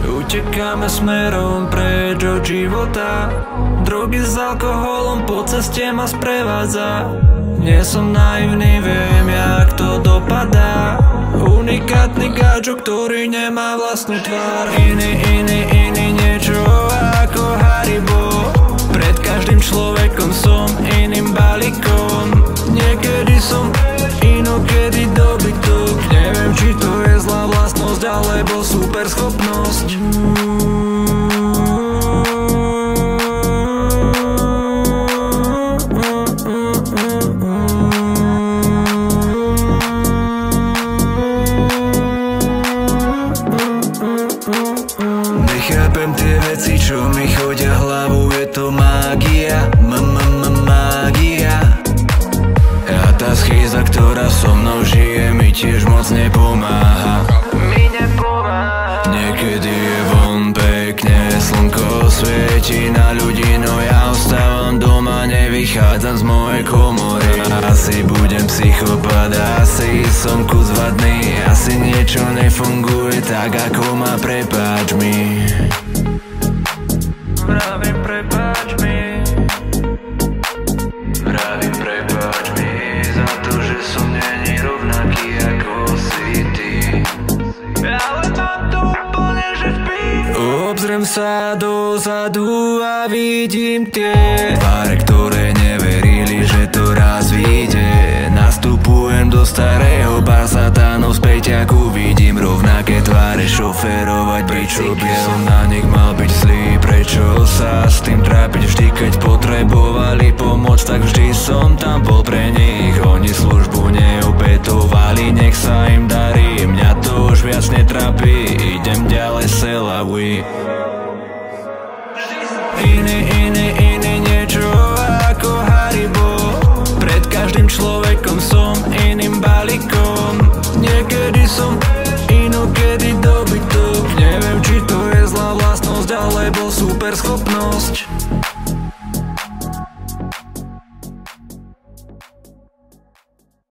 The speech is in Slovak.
Utekáme smerom preč od života. Drogy s alkoholom po ceste ma sprevádza. Nie som naivný, viem, jak to dopadá. Unikátny gáčo, ktorý nemá vlastnú tvár. Iný, niečo ako Haribo. Pred každým človekom som iným balíkom. Niekedy som inokedy dobytok. Neviem, či to je zlá vlastnosť alebo super schopnosť. Nechápem tie veci, čo mi chodia hlavou, je to mágia, mágia. A tá schýza, ktorá so mnou žije, mi tiež moc nepomáha. Niekedy je von pekne, slnko svieti na ľudí, no ja ostávam doma, nevychádzam z mojej komory. Asi budem psychopat, asi som kus vadný, asi niečo nefunguje tak, ako má, prepáč mi. Vravím, prepáč mi. Vravím, prepáč mi za to, že som není rovnaký ako si ty. Ale mám to úplne, že vpíš. Obzriem sa dozadu a vidím tie tváre, ktoré neverili, že to raz vyjde. Nastupujem do starého basatánov, späť ako vidím rovnaké tváre šoférovať bicykel. Som na nich mal byť zlý, prečo sa s tým trápiť? Vždy keď potrebovali pomoc, tak vždy som tam bol pre nich. Oni